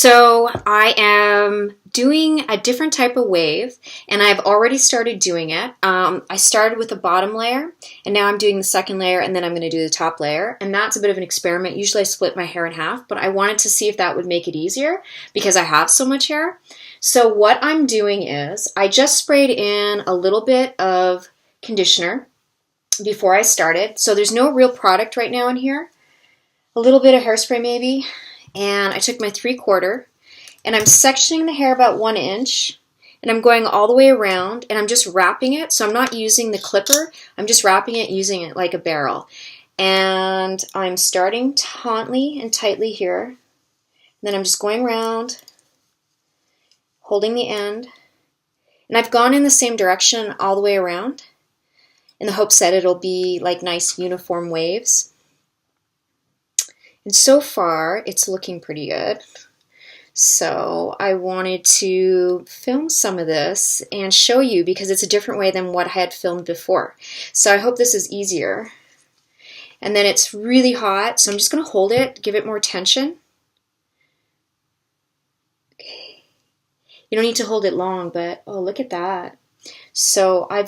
So I am doing a different type of wave, and I've already started doing it. I started with the bottom layer, and now I'm doing the second layer, and then I'm going to do the top layer, and that's a bit of an experiment. Usually I split my hair in half, but I wanted to see if that would make it easier because I have so much hair. So what I'm doing is I just sprayed in a little bit of conditioner before I started. So there's no real product right now in here. A little bit of hairspray maybe. And I took my 3/4 and I'm sectioning the hair about 1 inch and I'm going all the way around and I'm just wrapping it. So I'm not using the clipper. I'm just wrapping it using it like a barrel. And I'm starting tautly and tightly here. And then I'm just going around, holding the end. And I've gone in the same direction all the way around in the hopes that it'll be like nice uniform waves. And so far, it's looking pretty good. So I wanted to film some of this and show you because it's a different way than what I had filmed before. So I hope this is easier. And then it's really hot, so I'm just going to hold it, give it more tension. Okay. You don't need to hold it long, but oh, look at that. So I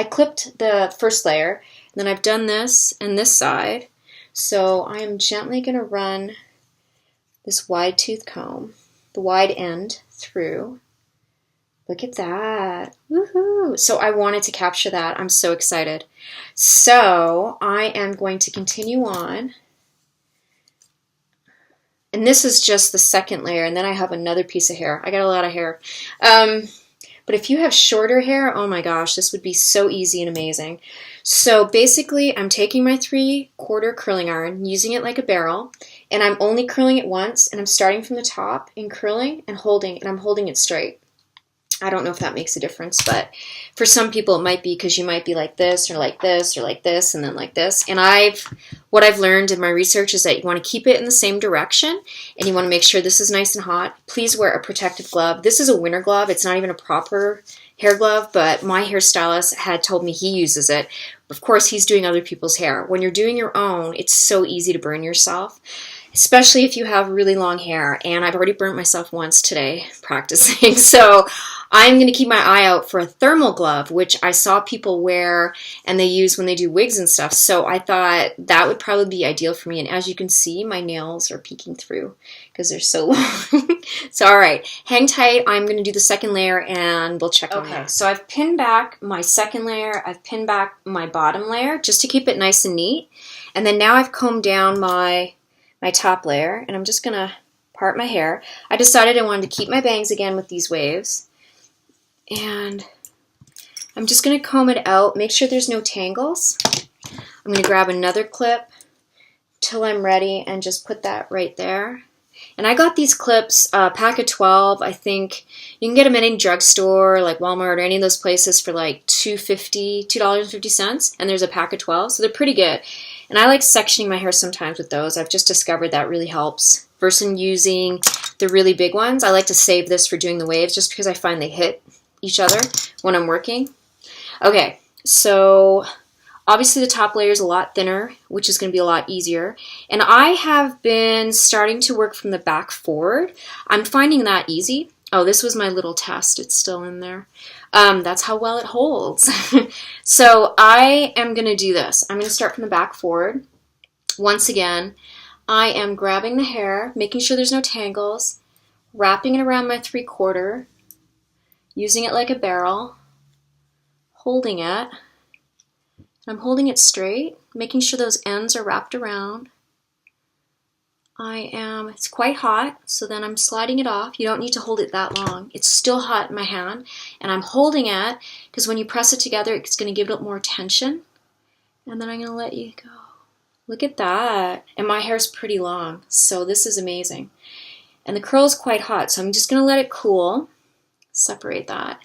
clipped the first layer, and then I've done this and this side. So I am gently going to run this wide tooth comb, the wide end through. Look at that. Woohoo! So I wanted to capture that. I'm so excited. So I am going to continue on. And this is just the second layer, and then I have another piece of hair. I got a lot of hair. But if you have shorter hair, oh my gosh, this would be so easy and amazing. So basically, I'm taking my 3/4 curling iron, using it like a barrel, and I'm only curling it once, and I'm starting from the top and curling and I'm holding it straight. I don't know if that makes a difference, but for some people it might be because you might be like this or like this or like this and then like this. And what I've learned in my research is that you want to keep it in the same direction and you want to make sure this is nice and hot. Please wear a protective glove. This is a winter glove. It's not even a proper hair glove, but my hairstylist had told me he uses it. Of course, he's doing other people's hair. When you're doing your own, it's so easy to burn yourself, especially if you have really long hair. And I've already burnt myself once today practicing. So I'm going to keep my eye out for a thermal glove, which I saw people wear and they use when they do wigs and stuff. So I thought that would probably be ideal for me. And as you can see, my nails are peeking through because they're so long. So all right, hang tight. I'm going to do the second layer and we'll check on that. Okay, so I've pinned back my second layer. I've pinned back my bottom layer just to keep it nice and neat. And then now I've combed down my top layer and I'm just going to part my hair. I decided I wanted to keep my bangs again with these waves. And I'm just going to comb it out, make sure there's no tangles. I'm going to grab another clip till I'm ready and just put that right there. And I got these clips, pack of 12, I think. You can get them at any drugstore, like Walmart or any of those places for like $2.50, and there's a pack of 12, so they're pretty good. And I like sectioning my hair sometimes with those. I've just discovered that really helps. Versus using the really big ones, I like to save this for doing the waves just because I find they hit each other when I'm working. Okay, so obviously the top layer is a lot thinner, which is going to be a lot easier. And I have been starting to work from the back forward. I'm finding that easy. Oh, this was my little test. It's still in there. That's how well it holds. So I am going to do this. I'm going to start from the back forward. Once again, I am grabbing the hair, making sure there's no tangles, wrapping it around my 3/4, using it like a barrel, holding it. I'm holding it straight, making sure those ends are wrapped around. It's quite hot, so then I'm sliding it off. You don't need to hold it that long. It's still hot in my hand, and I'm holding it because when you press it together, it's going to give it more tension. And then I'm going to let you go. Look at that. And my hair's pretty long, so this is amazing. And the curl is quite hot, so I'm just going to let it cool. Separate that.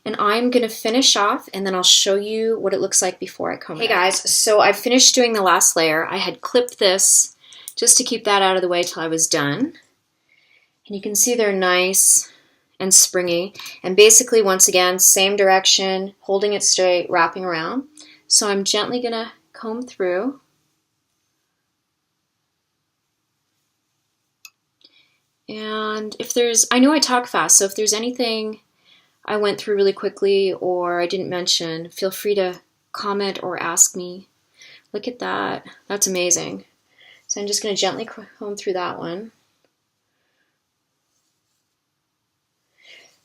And I'm going to finish off and then I'll show you what it looks like before I comb it out. Hey guys, so I've finished doing the last layer. I had clipped this just to keep that out of the way till I was done. And you can see they're nice and springy. And basically, once again, same direction, holding it straight, wrapping around. So I'm gently going to comb through. And if there's, I know I talk fast, so if there's anything I went through really quickly or I didn't mention, feel free to comment or ask me. Look at that. That's amazing. So I'm just going to gently comb through that one.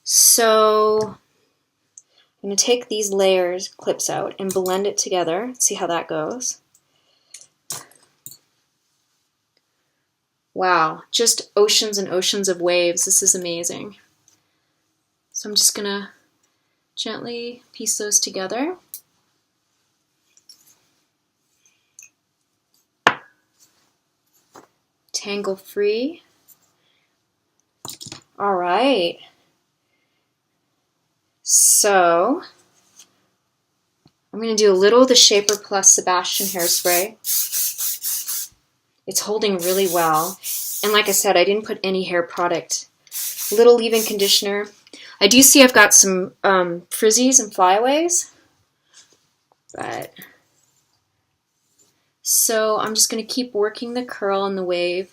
So I'm going to take these layers, clips out, and blend it together. See how that goes. Wow, just oceans and oceans of waves. This is amazing. So I'm just going to gently piece those together. Tangle free. All right. So I'm going to do a little of the Shaper Plus Sebastian hairspray. It's holding really well. And like I said, I didn't put any hair product. Little leave-in conditioner. I do see I've got some frizzies and flyaways. But so I'm just going to keep working the curl and the wave.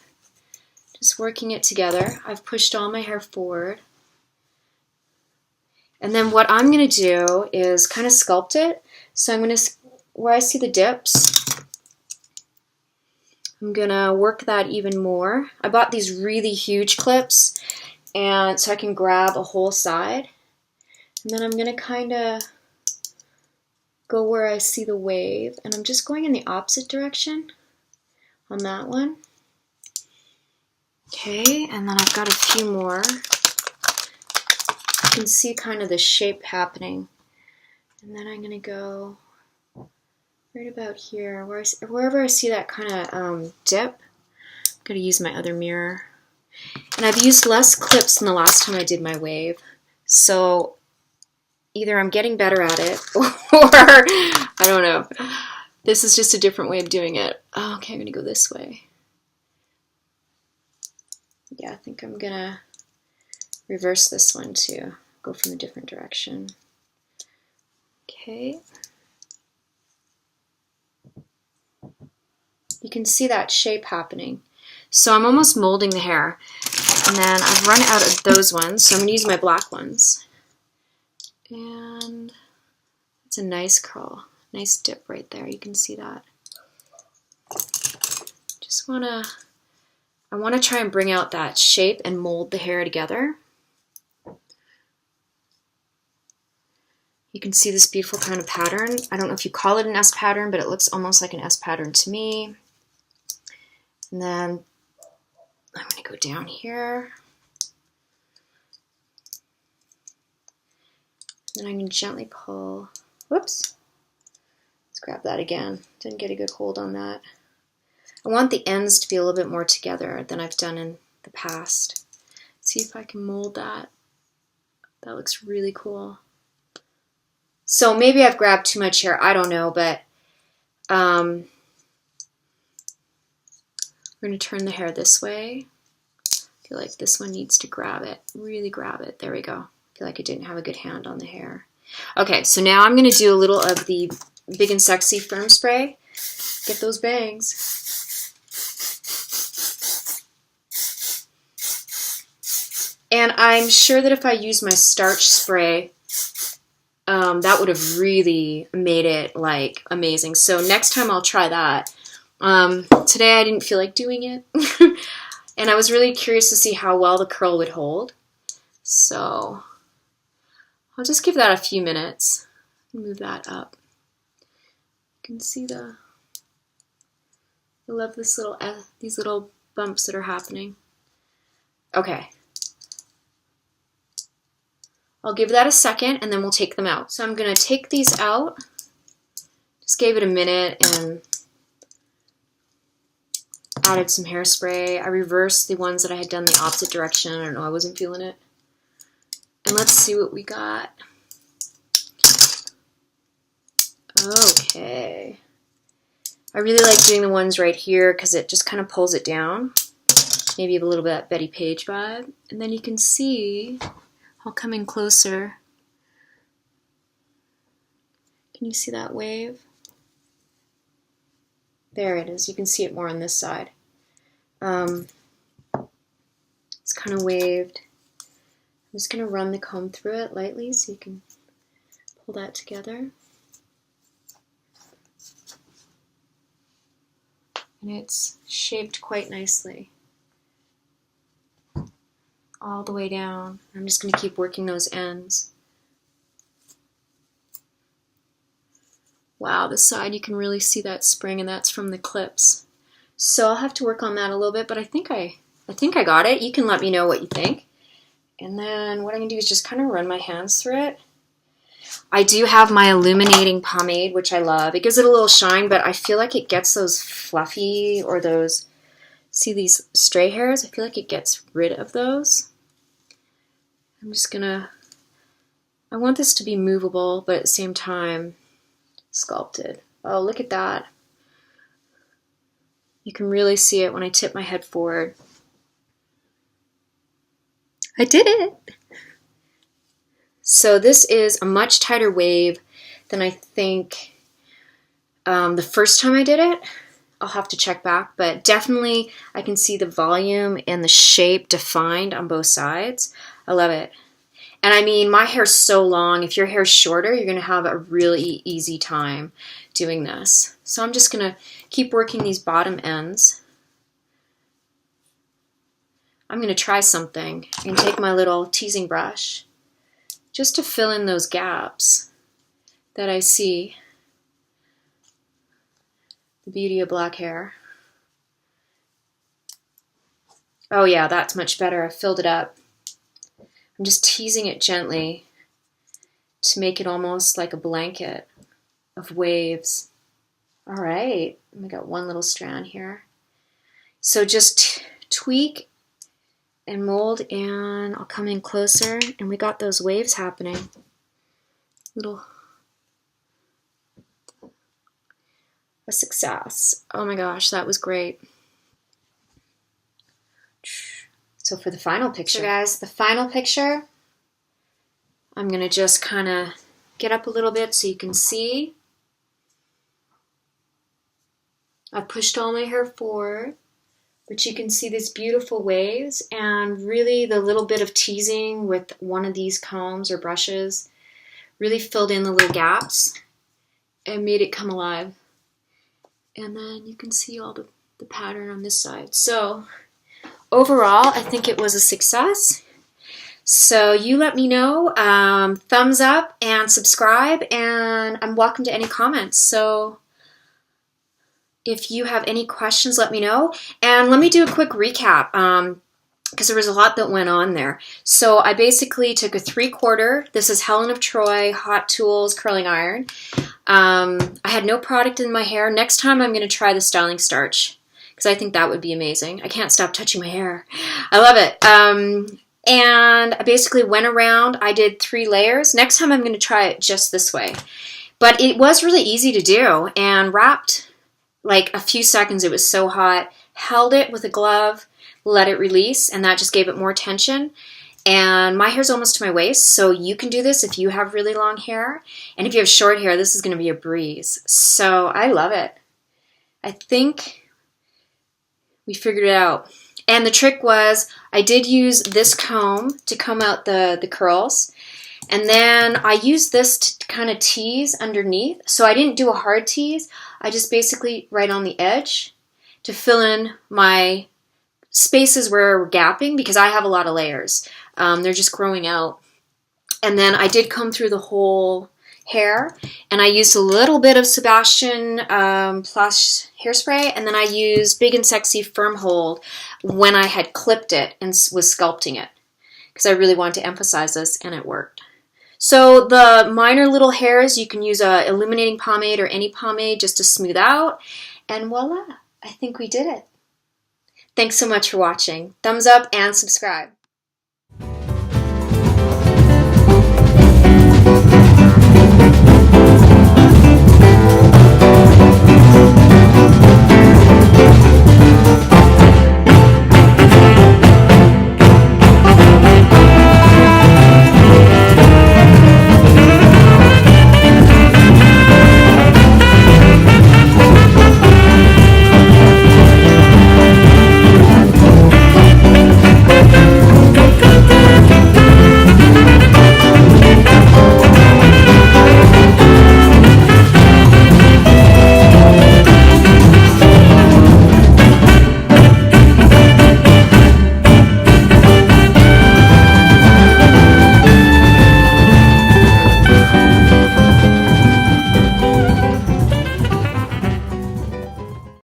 Just working it together. I've pushed all my hair forward. And then what I'm going to do is kind of sculpt it. So I'm going to, where I see the dips, I'm going to work that even more. I bought these really huge clips, and so I can grab a whole side. And then I'm going to kind of go where I see the wave, and I'm just going in the opposite direction on that one. Okay, and then I've got a few more. You can see kind of the shape happening. And then I'm going to go right about here, wherever I see that kind of dip. I'm going to use my other mirror. And I've used less clips than the last time I did my wave. So either I'm getting better at it, or I don't know. This is just a different way of doing it. Oh, okay, I'm going to go this way. Yeah, I think I'm going to reverse this one too. Go from a different direction. Okay. You can see that shape happening. So I'm almost molding the hair. And then I've run out of those ones, so I'm going to use my black ones. And it's a nice curl. Nice dip right there. You can see that. Just I want to try and bring out that shape and mold the hair together. You can see this beautiful kind of pattern. I don't know if you call it an S pattern, but it looks almost like an S pattern to me. And then I'm going to go down here. And I'm going to gently pull. Whoops. Let's grab that again. Didn't get a good hold on that. I want the ends to be a little bit more together than I've done in the past. See if I can mold that. That looks really cool. So maybe I've grabbed too much hair. I don't know, but we're going to turn the hair this way. I feel like this one needs to grab it. Really grab it. There we go. I feel like I didn't have a good hand on the hair. Okay, so now I'm going to do a little of the Big and Sexy Firm Spray. Get those bangs. And I'm sure that if I use my starch spray, that would have really made it like amazing. So next time I'll try that. Today I didn't feel like doing it. And I was really curious to see how well the curl would hold. So I'll just give that a few minutes. Move that up. You can see I love this these little bumps that are happening. Okay. I'll give that a second and then we'll take them out. So I'm going to take these out. Just gave it a minute and added some hairspray. I reversed the ones that I had done the opposite direction. I don't know, I wasn't feeling it. And let's see what we got. Okay. I really like doing the ones right here because it just kind of pulls it down. Maybe a little bit of Betty Page vibe. And then you can see, I'll come in closer. Can you see that wave? There it is. You can see it more on this side. It's kind of waved. I'm just going to run the comb through it lightly so you can pull that together. And it's shaped quite nicely all the way down. I'm just going to keep working those ends. Wow, this side you can really see that spring, and that's from the clips. So I'll have to work on that a little bit, but I think I got it. You can let me know what you think. And then what I'm going to do is just kind of run my hands through it. I do have my illuminating pomade, which I love. It gives it a little shine, but I feel like it gets those fluffy or those, see these stray hairs? I feel like it gets rid of those. I'm just gonna, I want this to be movable, but at the same time sculpted. Oh, look at that. You can really see it when I tip my head forward. I did it! So this is a much tighter wave than I think the first time I did it. I'll have to check back, but definitely I can see the volume and the shape defined on both sides. I love it. And I mean, my hair's so long. If your hair's shorter, you're gonna have a really easy time doing this. So I'm just gonna keep working these bottom ends. I'm gonna try something and take my little teasing brush just to fill in those gaps that I see. The beauty of black hair. Oh yeah, that's much better. I filled it up. I'm just teasing it gently to make it almost like a blanket of waves. All right, we got one little strand here. So just tweak and mold, and I'll come in closer, and we got those waves happening. A success. Oh my gosh, that was great. So for the final picture, so guys, the final picture, I'm gonna just kind of get up a little bit so you can see. I've pushed all my hair forward, but you can see these beautiful waves, and really the little bit of teasing with one of these combs or brushes really filled in the little gaps and made it come alive. And then you can see all the pattern on this side. So overall, I think it was a success. So you let me know, thumbs up and subscribe, and I'm welcome to any comments. So if you have any questions, let me know. And let me do a quick recap, because there was a lot that went on there. So I basically took a 3/4, this is Helen of Troy Hot Tools curling iron. I had no product in my hair. Next time I'm going to try the styling starch, because I think that would be amazing. I can't stop touching my hair. I love it. And I basically went around. I did 3 layers. Next time I'm going to try it just this way. But it was really easy to do, and wrapped like a few seconds. It was so hot. Held it with a glove, let it release, and that just gave it more tension. And my hair's almost to my waist, so you can do this if you have really long hair. And if you have short hair, this is going to be a breeze. So I love it. I think we figured it out. And the trick was, I did use this comb to comb out the curls. And then I used this to kind of tease underneath. So I didn't do a hard tease. I just basically right on the edge to fill in my spaces where we're gapping, because I have a lot of layers. They're just growing out. And then I did comb through the whole hair, and I used a little bit of Sebastian Plush hairspray, and then I used Big and Sexy Firm Hold when I had clipped it and was sculpting it, because I really wanted to emphasize this, and it worked. So the minor little hairs, you can use a illuminating pomade or any pomade just to smooth out, and voila, I think we did it. Thanks so much for watching. Thumbs up and subscribe.